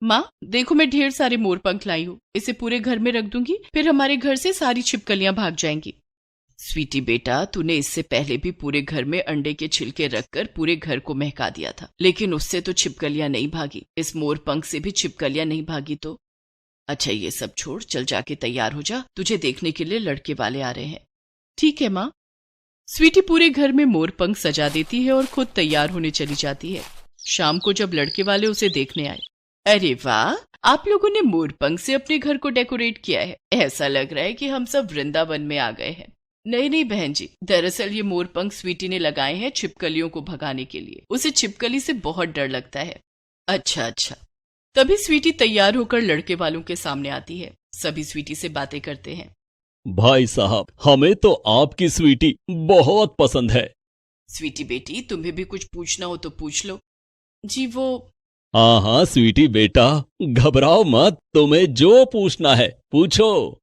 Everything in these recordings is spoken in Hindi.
माँ देखो, मैं ढेर सारे मोर पंख लाई हूँ, इसे पूरे घर में रख दूंगी, फिर हमारे घर से सारी छिपकलियां भाग जाएंगी। स्वीटी बेटा, तूने इससे पहले भी पूरे घर में अंडे के छिलके रखकर पूरे घर को महका दिया था, लेकिन उससे तो छिपकलियां नहीं भागी। इस मोर पंख से भी छिपकलियां नहीं भागी तो? अच्छा ये सब छोड़, चल जाके तैयार हो जा, तुझे देखने के लिए लड़के वाले आ रहे हैं। ठीक है माँ। स्वीटी पूरे घर में मोर पंख सजा देती है और खुद तैयार होने चली जाती है। शाम को जब लड़के वाले उसे देखने आए, अरे वाह, आप लोगों ने मोर पंख से अपने घर को डेकोरेट किया है, ऐसा लग रहा है कि हम सब वृंदावन में आ गए हैं। नहीं नहीं बहन जी, दरअसल ये मोर पंख स्वीटी ने लगाए हैं छिपकलियों को भगाने के लिए, उसे छिपकली से बहुत डर लगता है। अच्छा अच्छा। तभी स्वीटी तैयार होकर लड़के वालों के सामने आती है। सभी स्वीटी से बातें करते हैं। भाई साहब, हमें तो आपकी स्वीटी बहुत पसंद है। स्वीटी बेटी, तुम्हें भी कुछ पूछना हो तो पूछ लो। जी वो हाँ हाँ स्वीटी बेटा, घबराओ मत, तुम्हें जो पूछना है पूछो।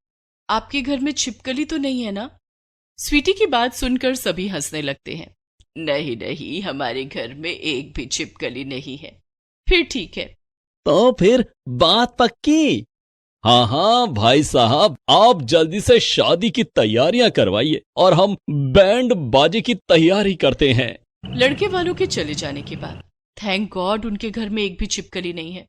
आपके घर में छिपकली तो नहीं है ना? स्वीटी की बात सुनकर सभी हंसने लगते हैं। नहीं नहीं, हमारे घर में एक भी छिपकली नहीं है। फिर ठीक है। तो फिर बात पक्की? हाँ हाँ भाई साहब, आप जल्दी से शादी की तैयारियां करवाइए और हम बैंड बाजे की तैयारी करते हैं। लड़के वालों के चले जाने के बाद थैंक गॉड उनके घर में एक भी छिपकली नहीं है।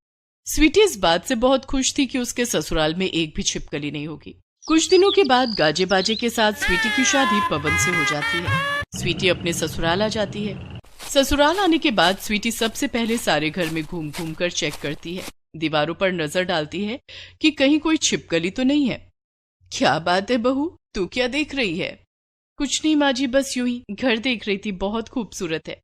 स्वीटी इस बात से बहुत खुश थी कि उसके ससुराल में एक भी छिपकली नहीं होगी। कुछ दिनों के बाद गाजे बाजे के साथ स्वीटी की शादी पवन से हो जाती है। स्वीटी अपने ससुराल आ जाती है। ससुराल आने के बाद स्वीटी सबसे पहले सारे घर में घूम घूम कर चेक करती है, दीवारों पर नजर डालती है कि कहीं कोई छिपकली तो नहीं है। क्या बात है बहू, तू क्या देख रही है? कुछ नहीं माँ जी, बस यूं ही घर देख रही थी, बहुत खूबसूरत है।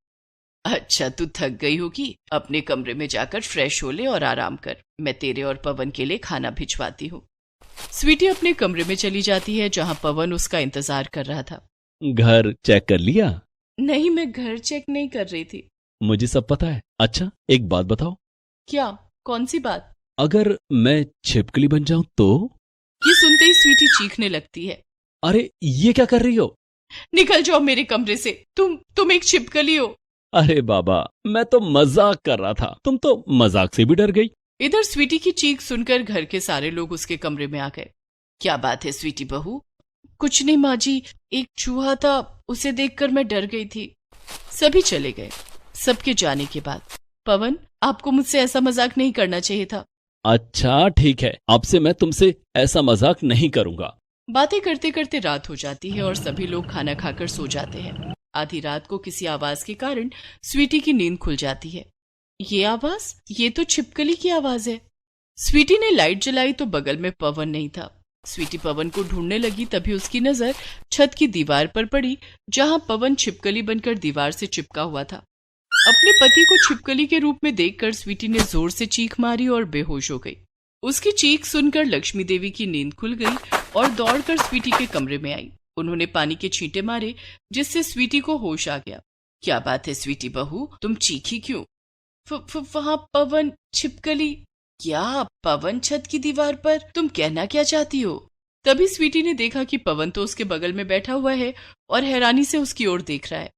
अच्छा तू थक गई होगी, अपने कमरे में जाकर फ्रेश हो ले और आराम कर, मैं तेरे और पवन के लिए खाना भिजवाती हूँ। स्वीटी अपने कमरे में चली जाती है जहाँ पवन उसका इंतजार कर रहा था। घर चेक कर लिया? नहीं, मैं घर चेक नहीं कर रही थी। मुझे सब पता है। अच्छा एक बात बताओ। क्या? कौन सी बात? अगर मैं छिपकली बन जाऊं तो? ये सुनते ही स्वीटी चीखने लगती है। अरे ये क्या कर रही हो? निकल जाओ मेरे कमरे से, तुम एक छिपकली हो। अरे बाबा, मैं तो मजाक कर रहा था, तुम तो मजाक से भी डर गई। इधर स्वीटी की चीख सुनकर घर के सारे लोग उसके कमरे में आ गए। क्या बात है स्वीटी बहू? कुछ नहीं माँ जी, एक चूहा था, उसे देखकर मैं डर गई थी। सभी चले गए। सबके जाने के बाद, पवन आपको मुझसे ऐसा मजाक नहीं करना चाहिए था। अच्छा ठीक है, अब से मैं तुमसे ऐसा मजाक नहीं करूंगा। बातें करते करते रात हो जाती है और सभी लोग खाना खाकर सो जाते हैं। आधी रात को किसी आवाज के कारण स्वीटी की नींद खुल जाती है। ये आवाज, ये तो छिपकली की आवाज है। स्वीटी ने लाइट जलाई तो बगल में पवन नहीं था। स्वीटी पवन को ढूंढने लगी, तभी उसकी नजर छत की दीवार पर पड़ी जहां पवन छिपकली बनकर दीवार से चिपका हुआ था। अपने पति को छिपकली के रूप में देखकर स्वीटी ने जोर से चीख मारी और बेहोश हो गई। उसकी चीख सुनकर लक्ष्मी देवी की नींद खुल गई और दौड़कर स्वीटी के कमरे में आई। उन्होंने पानी के छींटे मारे जिससे स्वीटी को होश आ गया। क्या बात है स्वीटी बहू, तुम चीखी क्यों? वहां पवन, छिपकली। क्या? पवन छत की दीवार पर? तुम कहना क्या चाहती हो? तभी स्वीटी ने देखा कि पवन तो उसके बगल में बैठा हुआ है और हैरानी से उसकी ओर देख रहा है।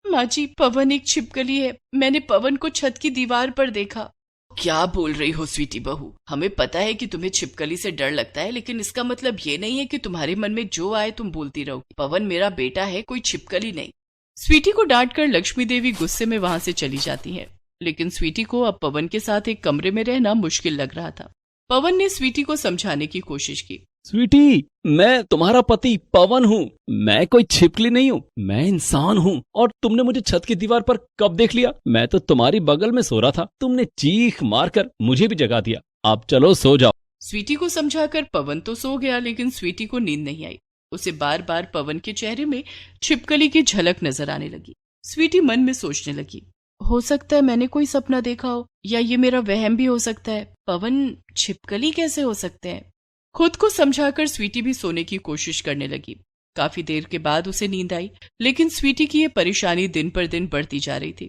माँ जी, पवन एक छिपकली है, मैंने पवन को छत की दीवार पर देखा। क्या बोल रही हो स्वीटी बहू? हमें पता है कि तुम्हें छिपकली से डर लगता है, लेकिन इसका मतलब ये नहीं है कि तुम्हारे मन में जो आए तुम बोलती रहो। पवन मेरा बेटा है, कोई छिपकली नहीं। स्वीटी को डांटकर लक्ष्मी देवी गुस्से में वहां से चली जाती है, लेकिन स्वीटी को अब पवन के साथ एक कमरे में रहना मुश्किल लग रहा था। पवन ने स्वीटी को समझाने की कोशिश की। स्वीटी, मैं तुम्हारा पति पवन हूँ, मैं कोई छिपकली नहीं हूँ, मैं इंसान हूँ। और तुमने मुझे छत की दीवार पर कब देख लिया? मैं तो तुम्हारी बगल में सो रहा था, तुमने चीख मारकर मुझे भी जगा दिया। अब चलो सो जाओ। स्वीटी को समझाकर पवन तो सो गया, लेकिन स्वीटी को नींद नहीं आई। उसे बार बार पवन के चेहरे में छिपकली की झलक नजर आने लगी। स्वीटी मन में सोचने लगी, हो सकता है मैंने कोई सपना देखा हो, या ये मेरा वहम भी हो सकता है। पवन छिपकली कैसे हो सकते हैं? खुद को समझाकर स्वीटी भी सोने की कोशिश करने लगी। काफी देर के बाद उसे नींद आई, लेकिन स्वीटी की ये परेशानी दिन पर दिन बढ़ती जा रही थी।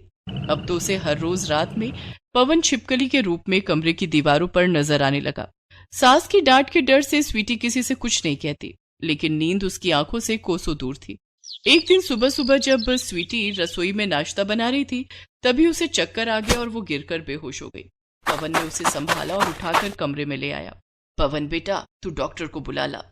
अब तो उसे हर रोज रात में पवन छिपकली के रूप में कमरे की दीवारों पर नजर आने लगा। सास की डांट के डर से स्वीटी किसी से कुछ नहीं कहती, लेकिन नींद उसकी आंखों से कोसों दूर थी। एक दिन सुबह सुबह जब स्वीटी रसोई में नाश्ता बना रही थी, तभी उसे चक्कर आ गया और वो गिरकर बेहोश हो गई। पवन ने उसे संभाला और उठाकर कमरे में ले आया। पवन बेटा, तू डॉक्टर को बुला ला।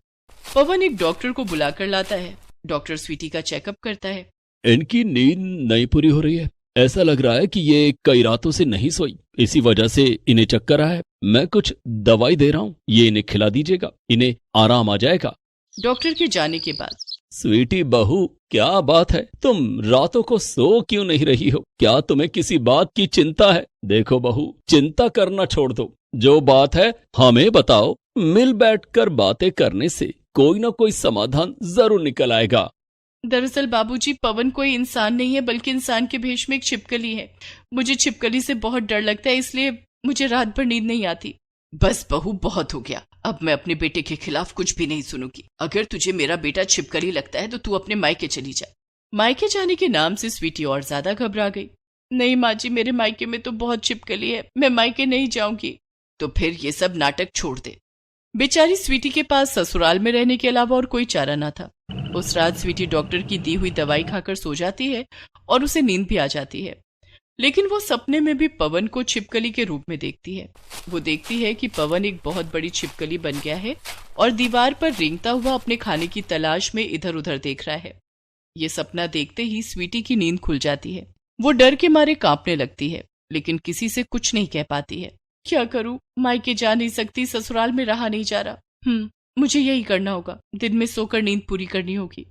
पवन एक डॉक्टर को बुलाकर लाता है। डॉक्टर स्वीटी का चेकअप करता है। इनकी नींद नहीं पूरी हो रही है। ऐसा लग रहा है कि ये कई रातों से नहीं सोई, इसी वजह से इन्हें चक्कर आया है। मैं कुछ दवाई दे रहा हूँ, ये इन्हें खिला दीजिएगा, इन्हें आराम आ जाएगा। डॉक्टर के जाने के बाद स्वीटी बहू, क्या बात है, तुम रातों को सो क्यों नहीं रही हो? क्या तुम्हें किसी बात की चिंता है? देखो बहू, चिंता करना छोड़ दो, जो बात है हमें बताओ। मिल बैठकर बातें करने से कोई ना कोई समाधान जरूर निकल आएगा। दरअसल बाबूजी, पवन कोई इंसान नहीं है, बल्कि इंसान के भेष में एक छिपकली है। मुझे छिपकली से बहुत डर लगता है, इसलिए मुझे रात भर नींद नहीं आती। बस बहू, बहुत हो गया। अब मैं अपने बेटे के खिलाफ कुछ भी नहीं सुनूंगी। अगर तुझे मेरा बेटा छिपकली लगता है तो तू अपने मायके चली जा। मायके जाने के नाम से स्वीटी और ज्यादा घबरा गई। नहीं माँ जी, मेरे मायके में तो बहुत छिपकली है, मैं मायके नहीं जाऊंगी। तो फिर ये सब नाटक छोड़ दे। बेचारी स्वीटी के पास ससुराल में रहने के अलावा और कोई चारा ना था। उस रात स्वीटी डॉक्टर की दी हुई दवाई खाकर सो जाती है और उसे नींद भी आ जाती है। लेकिन वो सपने में भी पवन को छिपकली के रूप में देखती है। वो देखती है कि पवन एक बहुत बड़ी छिपकली बन गया है और दीवार पर रेंगता हुआ अपने खाने की तलाश में इधर उधर देख रहा है। ये सपना देखते ही स्वीटी की नींद खुल जाती है। वो डर के मारे कांपने लगती है, लेकिन किसी से कुछ नहीं कह पाती है। क्या करूं, मायके जा नहीं सकती, ससुराल में रहा नहीं जा रहा। मुझे यही करना होगा, दिन में सोकर नींद पूरी करनी होगी।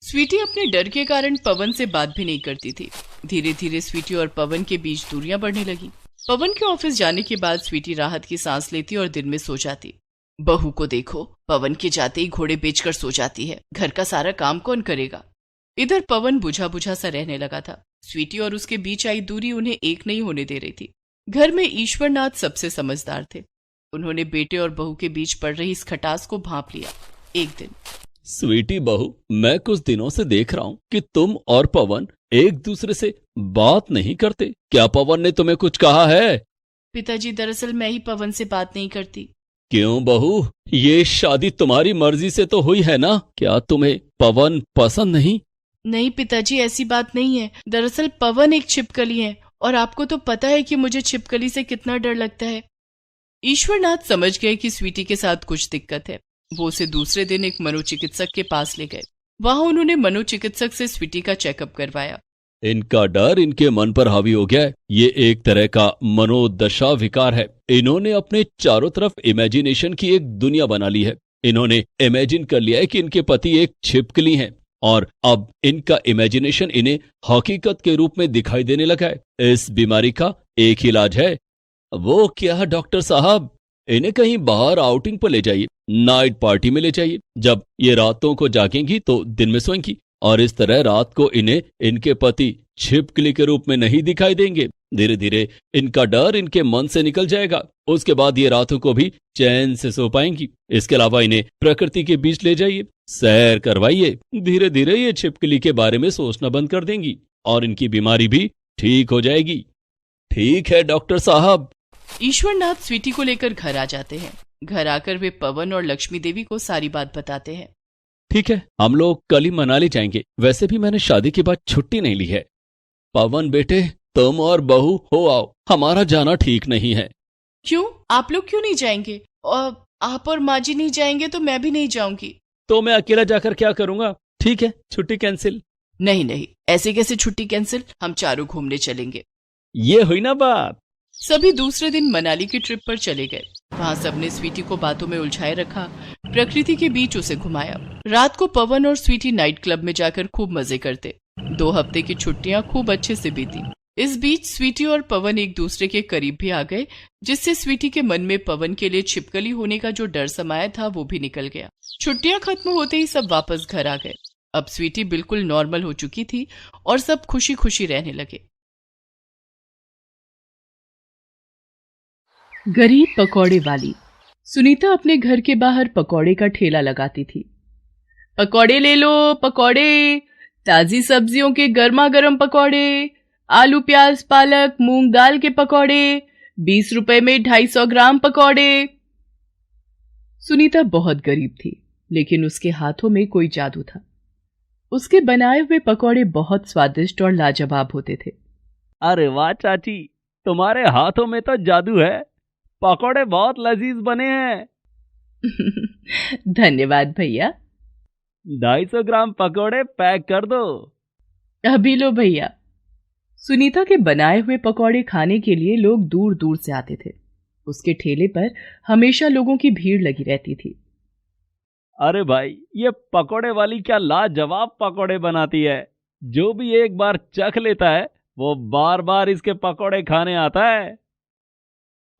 स्वीटी अपने डर के कारण पवन से बात भी नहीं करती थी। धीरे धीरे स्वीटी और पवन के बीच दूरियां बढ़ने लगी। पवन के ऑफिस जाने के बाद स्वीटी राहत की सांस लेती और दिन में सो जाती। बहू को देखो, पवन के जाते ही घोड़े बेचकर सो जाती है। घर का सारा काम कौन करेगा? इधर पवन बुझा बुझा सा रहने लगा था। स्वीटी और उसके बीच आई दूरी उन्हें एक नहीं होने दे रही थी। घर में ईश्वरनाथ सबसे समझदार थे। उन्होंने बेटे और बहू के बीच पड़ रही इस खटास को भांप लिया। एक दिन, स्वीटी बहू, मैं कुछ दिनों से देख रहा हूँ कि तुम और पवन एक दूसरे से बात नहीं करते। क्या पवन ने तुम्हें कुछ कहा है? पिताजी, दरअसल मैं ही पवन से बात नहीं करती। क्यों बहू, ये शादी तुम्हारी मर्जी से तो हुई है ना? क्या तुम्हें पवन पसंद नहीं? नहीं पिताजी, ऐसी बात नहीं है। दरअसल पवन एक छिपकली है और आपको तो पता है कि मुझे छिपकली से कितना डर लगता है। ईश्वरनाथ समझ गए कि स्वीटी के साथ कुछ दिक्कत है। वो उसे दूसरे दिन एक मनोचिकित्सक के पास ले गए। वहां उन्होंने मनोचिकित्सक से स्वीटी का चेकअप करवाया। इनका डर इनके मन पर हावी हो गया है। ये एक तरह का मनोदशा विकार है। इन्होंने अपने चारों तरफ इमेजिनेशन की एक दुनिया बना ली है। इन्होंने इमेजिन कर लिया है कि इनके पति एक छिपकली हैं और अब इनका इमेजिनेशन इन्हें हकीकत के रूप में दिखाई देने लगा है। इस बीमारी का एक ही इलाज है। वो क्या डॉक्टर साहब, इन्हें कहीं बाहर आउटिंग पर ले जाइए, नाइट पार्टी में ले जाइए। जब ये रातों को जागेंगी तो दिन में सोएंगी और इस तरह रात को इन्हें इनके पति छिपकली के रूप में नहीं दिखाई देंगे। धीरे धीरे इनका डर इनके मन से निकल जाएगा। उसके बाद ये रातों को भी चैन से सो पाएंगी। इसके अलावा इन्हें प्रकृति के बीच ले जाइए, सैर करवाइए। धीरे धीरे ये छिपकली के बारे में सोचना बंद कर देंगी और इनकी बीमारी भी ठीक हो जाएगी। ठीक है डॉक्टर साहब। ईश्वरनाथ स्वीटी को लेकर घर आ जाते हैं। घर आकर वे पवन और लक्ष्मी देवी को सारी बात बताते हैं। ठीक है, हम लोग कल ही मनाली जाएंगे। वैसे भी मैंने शादी के बाद छुट्टी नहीं ली है। पवन बेटे, तुम और बहू हो आओ, हमारा जाना ठीक नहीं है। क्यों, आप लोग क्यों नहीं जाएंगे? और आप और माँ जी नहीं जाएंगे तो मैं भी नहीं जाऊंगी। तो मैं अकेला जाकर क्या करूंगा? ठीक है, छुट्टी कैंसिल। नहीं नहीं, ऐसे कैसे छुट्टी कैंसिल? हम चारों घूमने चलेंगे। ये हुई ना बात। सभी दूसरे दिन मनाली की ट्रिप पर चले गए। वहां सबने स्वीटी को बातों में उलझाए रखा, प्रकृति के बीच उसे घुमाया। रात को पवन और स्वीटी नाइट क्लब में जाकर खूब मजे करते। 2 हफ्ते की छुट्टियां खूब अच्छे से बीती। इस बीच स्वीटी और पवन एक दूसरे के करीब भी आ गए, जिससे स्वीटी के मन में पवन के लिए छिपकली होने का जो डर समाया था वो भी निकल गया। छुट्टियां खत्म होते ही सब वापस घर आ गए। अब स्वीटी बिल्कुल नॉर्मल हो चुकी थी और सब खुशी खुशी रहने लगे। गरीब पकौड़े वाली। सुनीता अपने घर के बाहर पकौड़े का ठेला लगाती थी। पकौड़े ले लो, पकौड़े, ताजी सब्जियों के गर्मा गर्म पकौड़े, आलू प्याज पालक मूंग दाल के पकौड़े, 20 रुपए में 250 ग्राम पकौड़े। सुनीता बहुत गरीब थी, लेकिन उसके हाथों में कोई जादू था। उसके बनाए हुए पकौड़े बहुत स्वादिष्ट और लाजवाब होते थे। अरे वाह चाची, तुम्हारे हाथों में तो जादू है। पकोड़े बहुत लजीज बने हैं। धन्यवाद भैया। 250 ग्राम पकोड़े पैक कर दो। अभी लो भैया। सुनीता के बनाए हुए पकौड़े खाने के लिए लोग दूर दूर से आते थे। उसके ठेले पर हमेशा लोगों की भीड़ लगी रहती थी। अरे भाई, ये पकोड़े वाली क्या लाजवाब पकोड़े बनाती है। जो भी एक बार चख लेता है वो बार बार इसके पकोड़े खाने आता है।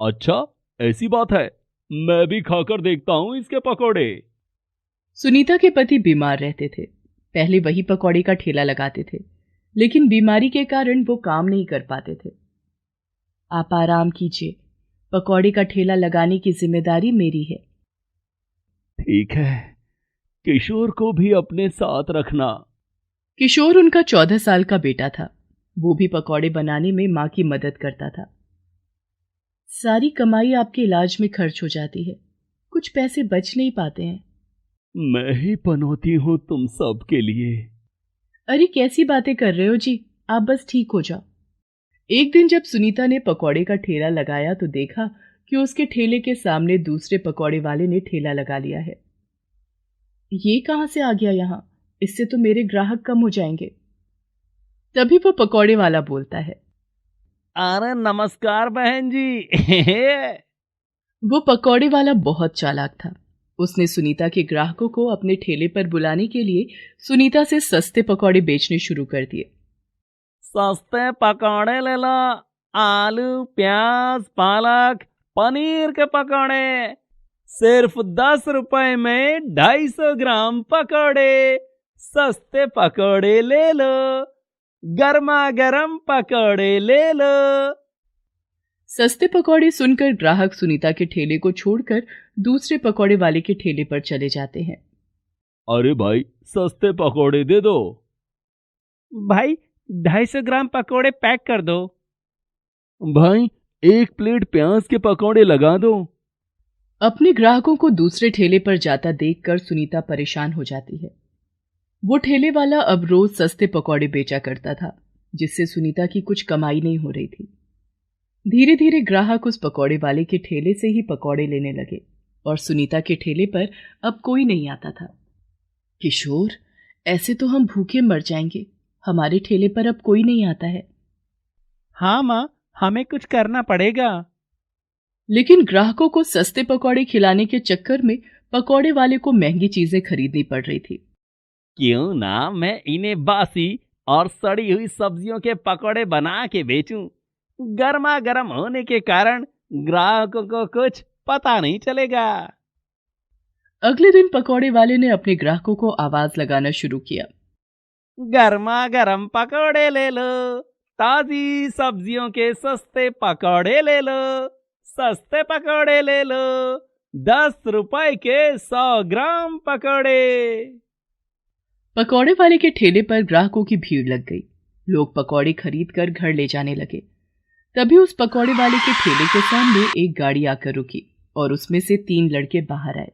अच्छा, ऐसी बात है। मैं भी खाकर देखता हूँ इसके पकोड़े। सुनीता के पति बीमार रहते थे। पहले वही पकौड़े का ठेला लगाते थे, लेकिन बीमारी के कारण वो काम नहीं कर पाते थे। आप आराम कीजिए, पकौड़े का ठेला लगाने की जिम्मेदारी मेरी है। ठीक है, किशोर को भी अपने साथ रखना। किशोर उनका 14 साल का बेटा था। वो भी पकौड़े बनाने में मां की मदद करता था। सारी कमाई आपके इलाज में खर्च हो जाती है, कुछ पैसे बच नहीं पाते हैं। मैं ही पनौती हूँ तुम सब के लिए। अरे कैसी बातें कर रहे हो जी, आप बस ठीक हो जाओ। एक दिन जब सुनीता ने पकौड़े का ठेला लगाया तो देखा कि उसके ठेले के सामने दूसरे पकौड़े वाले ने ठेला लगा लिया है। ये कहां से आ गया यहां? इससे तो मेरे ग्राहक कम हो जाएंगे। तभी वो पकौड़े वाला बोलता है, अरे नमस्कार बहन जी। वो पकौड़े वाला बहुत चालाक था। उसने सुनीता के ग्राहकों को अपने ठेले पर बुलाने के लिए सुनीता से सस्ते पकौड़े बेचने शुरू कर दिए। सस्ते पकौड़े ले लो। आलू, प्याज, पालक, पनीर के पकौड़े सिर्फ 10 रुपए में 250 ग्राम पकौड़े। सस्ते पकौड़े ले लो, गर्मा गर्म पकौड़े ले लो। सस्ते पकौड़े सुनकर ग्राहक सुनीता के ठेले को छोड़कर दूसरे पकौड़े वाले के ठेले पर चले जाते हैं। अरे भाई, सस्ते पकौड़े दे दो। भाई, 250 ग्राम पकौड़े पैक कर दो। भाई, 1 प्लेट प्याज के पकौड़े लगा दो। अपने ग्राहकों को दूसरे ठेले पर जाता देखकर सुनीता परेशान हो जाती है। वो ठेले वाला अब रोज सस्ते पकौड़े बेचा करता था, जिससे सुनीता की कुछ कमाई नहीं हो रही थी। धीरे धीरे ग्राहक उस पकौड़े वाले के ठेले से ही पकौड़े लेने लगे और सुनीता के ठेले पर अब कोई नहीं आता था। किशोर, ऐसे तो हम भूखे मर जाएंगे। हमारे ठेले पर अब कोई नहीं आता है। हाँ माँ, हमें कुछ करना पड़ेगा। लेकिन ग्राहकों को सस्ते पकौड़े खिलाने के चक्कर में पकौड़े वाले को महंगी चीजें खरीदनी पड़ रही थी। क्यों ना मैं इन्हें बासी और सड़ी हुई सब्जियों के पकौड़े बना के बेचूं। गर्मा गर्म होने के कारण ग्राहकों को कुछ पता नहीं चलेगा। अगले दिन पकौड़े वाले ने अपने ग्राहकों को आवाज लगाना शुरू किया, गर्मा गर्म पकौड़े ले लो, ताजी सब्जियों के सस्ते पकौड़े ले लो। सस्ते पकौड़े ले लो, 10 रुपए के 100 ग्राम पकौड़े। पकौड़े वाले के ठेले पर ग्राहकों की भीड़ लग गई। लोग पकौड़े खरीद कर घर ले जाने लगे। तभी उस पकौड़े वाले के ठेले के सामने एक गाड़ी आकर रुकी और उसमें से 3 लड़के बाहर आए।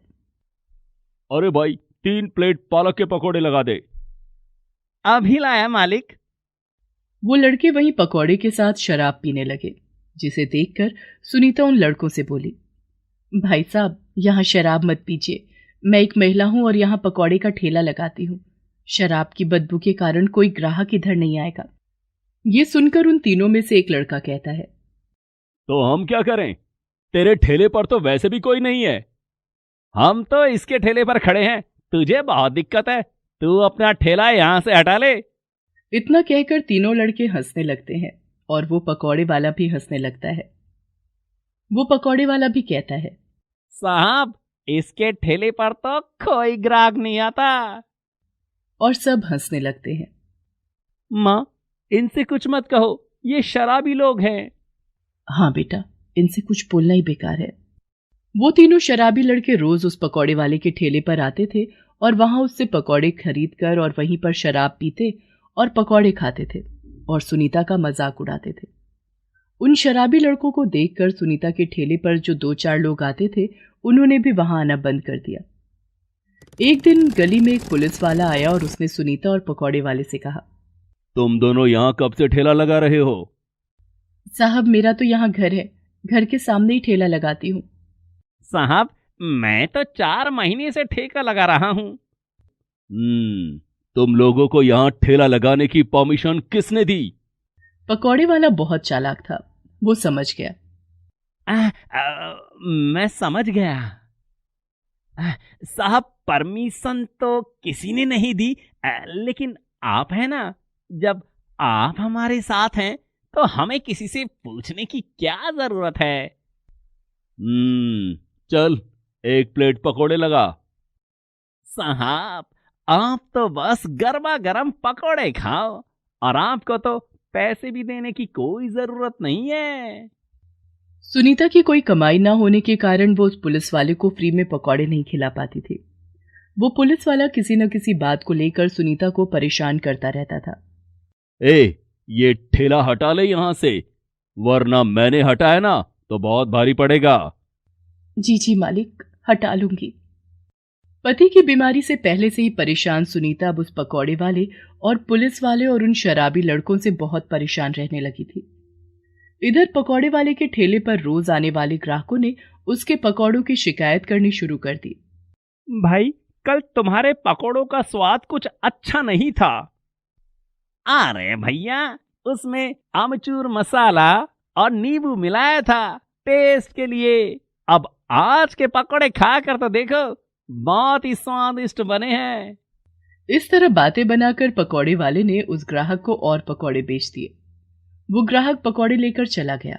अरे भाई, 3 प्लेट पालक के पकौड़े लगा दे। अभी लाया मालिक। वो लड़के वहीं पकौड़े के साथ शराब पीने लगे, जिसे देखकर सुनीता उन लड़कों से बोली, भाई साहब, यहाँ शराब मत पीजिए। मैं एक महिला हूं और यहाँ पकौड़े का ठेला लगाती हूँ। शराब की बदबू के कारण कोई ग्राहक इधर नहीं आएगा। ये सुनकर उन तीनों में से एक लड़का कहता है, तो हम क्या करें? तेरे ठेले पर तो वैसे भी कोई नहीं है। हम तो इसके ठेले पर खड़े हैं। तुझे बहुत दिक्कत है, तू अपना ठेला यहाँ से हटा ले। इतना कहकर तीनों लड़के हंसने लगते हैं और वो पकौड़े वाला भी हंसने लगता है। वो पकौड़े वाला भी कहता है, साहब, इसके ठेले पर तो कोई ग्राहक नहीं आता। और सब हंसने लगते हैं। माँ, इनसे कुछ मत कहो, ये शराबी लोग हैं। हाँ बेटा, इनसे कुछ बोलना ही बेकार है। वो तीनों शराबी लड़के रोज उस पकौड़े वाले के ठेले पर आते थे और वहां उससे पकौड़े खरीद कर और वहीं पर शराब पीते और पकौड़े खाते थे और सुनीता का मजाक उड़ाते थे। उन शराबी लड़कों को देखकर सुनीता के ठेले पर जो 2-4 लोग आते थे, उन्होंने भी वहां आना बंद कर दिया। एक दिन गली में एक पुलिस वाला आया और उसने सुनीता और पकौड़े वाले से कहा, तुम दोनों यहाँ कब से ठेला लगा रहे हो? साहब, मेरा तो यहाँ घर है, घर के सामने ही ठेला लगाती हूँ। साहब, मैं तो 4 महीने से ठेका लगा रहा हूँ। तुम लोगों को यहाँ ठेला लगाने की परमिशन किसने दी? पकौड़े वाला बहुत चालाक था, वो समझ गया। मैं समझ गया। साहब, परमिशन तो किसी ने नहीं दी, लेकिन आप है ना, जब आप हमारे साथ हैं तो हमें किसी से पूछने की क्या जरूरत है। चल, 1 प्लेट पकोड़े लगा। साहब, आप तो बस गर्मा गर्म पकोड़े खाओ, और आपको तो पैसे भी देने की कोई जरूरत नहीं है। सुनीता की कोई कमाई ना होने के कारण वो उस पुलिस वाले को फ्री में पकौड़े नहीं खिला पाती थी। वो पुलिस वाला किसी न किसी बात को लेकर सुनीता को परेशान करता रहता था। ये ठेला हटा ले यहां से, वरना मैंने हटाया ना तो बहुत भारी पड़ेगा। जी जी मालिक, हटा लूंगी। पति की बीमारी से पहले से ही परेशान सुनीता अब उस पकौड़े वाले और पुलिस वाले और उन शराबी लड़कों से बहुत परेशान रहने लगी थी। इधर पकौड़े वाले के ठेले पर रोज आने वाले ग्राहकों ने उसके पकौड़ों की शिकायत करनी शुरू कर दी। भाई, कल तुम्हारे पकौड़ों का स्वाद कुछ अच्छा नहीं था। अरे भैया, उसमें आमचूर मसाला और नींबू मिलाया था टेस्ट के लिए। अब आज के पकौड़े खाकर तो देखो, बहुत ही स्वादिष्ट बने हैं। इस तरह बातें बनाकर पकौड़े वाले ने उस ग्राहक को और पकौड़े बेच दिए। वो ग्राहक पकौड़े लेकर चला गया,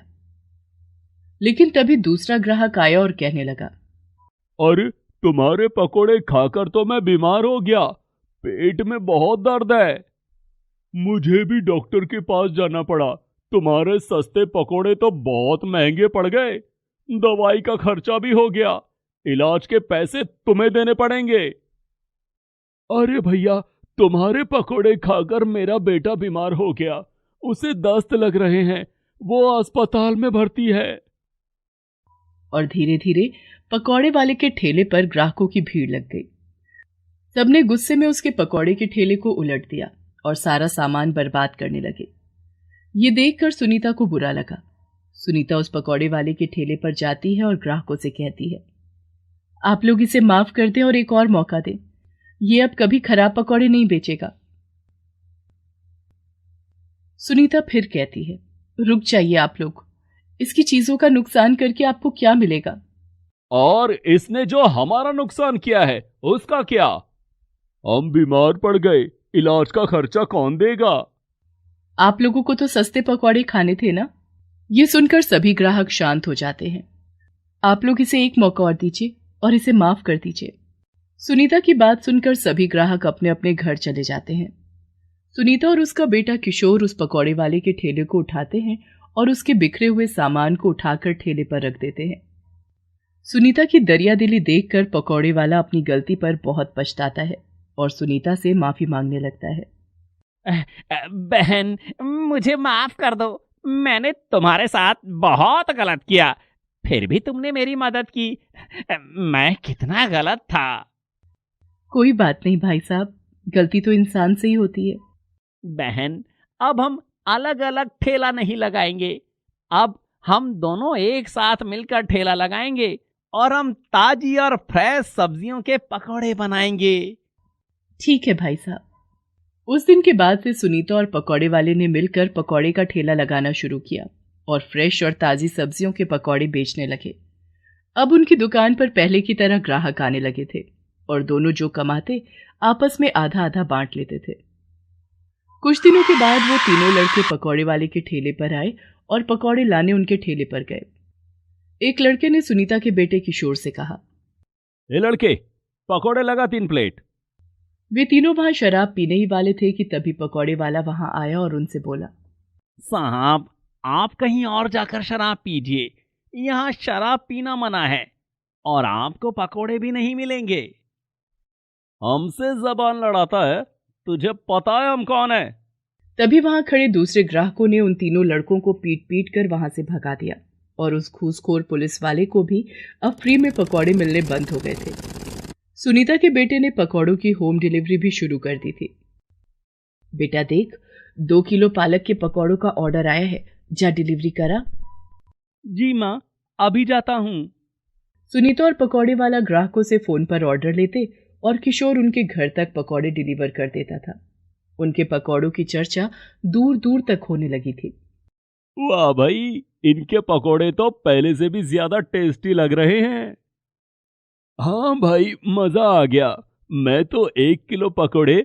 लेकिन तभी दूसरा ग्राहक आया और कहने लगा, अरे, तुम्हारे पकोड़े खाकर तो मैं बीमार हो गया, पेट में बहुत दर्द है। मुझे भी डॉक्टर के पास जाना पड़ा। तुम्हारे सस्ते पकोड़े तो बहुत महंगे पड़ गए, दवाई का खर्चा भी हो गया, इलाज के पैसे तुम्हें देने पड़ेंगे। अरे भैया, तुम्हारे पकोड़े खाकर मेरा बेटा बीमार हो गया, उसे दस्त लग रहे हैं, वो अस्पताल में भर्ती है। और धीरे धीरे पकौड़े वाले के ठेले पर ग्राहकों की भीड़ लग गई। सबने गुस्से में उसके पकौड़े के ठेले को उलट दिया और सारा सामान बर्बाद करने लगे। ये देखकर सुनीता को बुरा लगा। सुनीता उस पकौड़े वाले के ठेले पर जाती है और ग्राहकों से कहती है, आप लोग इसे माफ कर दें और एक और मौका दें, ये अब कभी खराब पकौड़े नहीं बेचेगा। सुनीता फिर कहती है, रुक जाइए आप लोग, इसकी चीजों का नुकसान करके आपको क्या मिलेगा? और इसने जो हमारा नुकसान किया है उसका क्या? हम बीमार पड़ गए, इलाज का खर्चा कौन देगा? आप लोगों को तो सस्ते पकौड़े खाने थे ना। ये सुनकर सभी ग्राहक शांत हो जाते हैं। आप लोग इसे एक मौका और दीजिए और इसे माफ कर दीजिए। सुनीता की बात सुनकर सभी ग्राहक अपने अपने घर चले जाते हैं। सुनीता और उसका बेटा किशोर उस पकौड़े वाले के ठेले को उठाते हैं और उसके बिखरे हुए सामान को उठाकर ठेले पर रख देते हैं। सुनीता की दरियादिली देखकर पकौड़े वाला अपनी गलती पर बहुत पछताता है और सुनीता से माफी मांगने लगता है। बहन, मुझे माफ कर दो, मैंने तुम्हारे साथ बहुत गलत किया, फिर भी तुमने मेरी मदद की। मैं कितना गलत था। कोई बात नहीं भाई साहब, गलती तो इंसान से ही होती है। बहन, अब हम अलग अलग ठेला नहीं लगाएंगे, अब हम दोनों एक साथ मिलकर ठेला लगाएंगे और हम ताजी और फ्रेश सब्जियों के पकौड़े बनाएंगे। ठीक है भाई साहब। उस दिन के बाद से सुनीता और पकौड़े वाले ने मिलकर पकौड़े का ठेला लगाना शुरू किया और फ्रेश और ताजी सब्जियों के पकौड़े बेचने लगे। अब उनकी दुकान पर पहले की तरह ग्राहक आने लगे थे और दोनों जो कमाते आपस में आधा आधा बांट लेते थे। कुछ दिनों के बाद वो तीनों लड़के पकौड़े वाले के ठेले पर आए और पकौड़े लाने उनके ठेले पर गए। एक लड़के ने सुनीता के बेटे किशोर से कहा, ए लड़के, पकौड़े लगा 3 प्लेट। वे तीनों वहां शराब पीने ही वाले थे कि तभी पकौड़े वाला वहां आया और उनसे बोला, साहब, आप कहीं और जाकर शराब पीजिए, यहाँ शराब पीना मना है और आपको पकौड़े भी नहीं मिलेंगे। हमसे जबान लड़ाता है, तुझे पता है हम कौन है? तभी वहां खड़े दूसरे ग्राहकों ने उन तीनों लड़कों को पीट पीट कर वहां से भगा दिया और उस घूसखोर पुलिस वाले को भी अब फ्री में पकौड़े मिलने बंद हो गए थे। सुनीता के बेटे ने पकौड़ों की होम डिलीवरी भी शुरू कर दी थी। बेटा देख, 2 किलो पालक के पकौड़ों का ऑर्डर आया है, जा डिलीवरी करा। जी माँ, अभी जाता हूँ। सुनीता और पकौड़े वाला ग्राहकों से फोन पर ऑर्डर लेते और किशोर उनके घर तक पकौड़े डिलीवर कर देता था। उनके पकौड़ों की चर्चा दूर दूर तक होने लगी थी। वाह भाई, इनके पकोड़े तो पहले से भी ज्यादा टेस्टी लग रहे हैं। हाँ भाई, मजा आ गया। मैं तो 1 किलो पकोड़े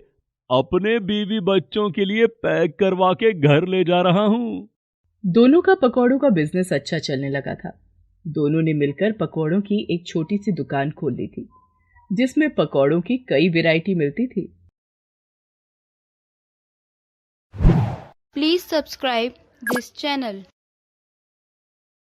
अपने बीवी बच्चों के लिए पैक करवा के घर ले जा रहा हूँ। दोनों का पकौड़ों का बिजनेस अच्छा चलने लगा था। दोनों ने मिलकर पकौड़ों की एक छोटी सी दुकान खोल ली थी, जिसमें पकौड़ों की कई वैरायटी मिलती थी। Please subscribe this channel.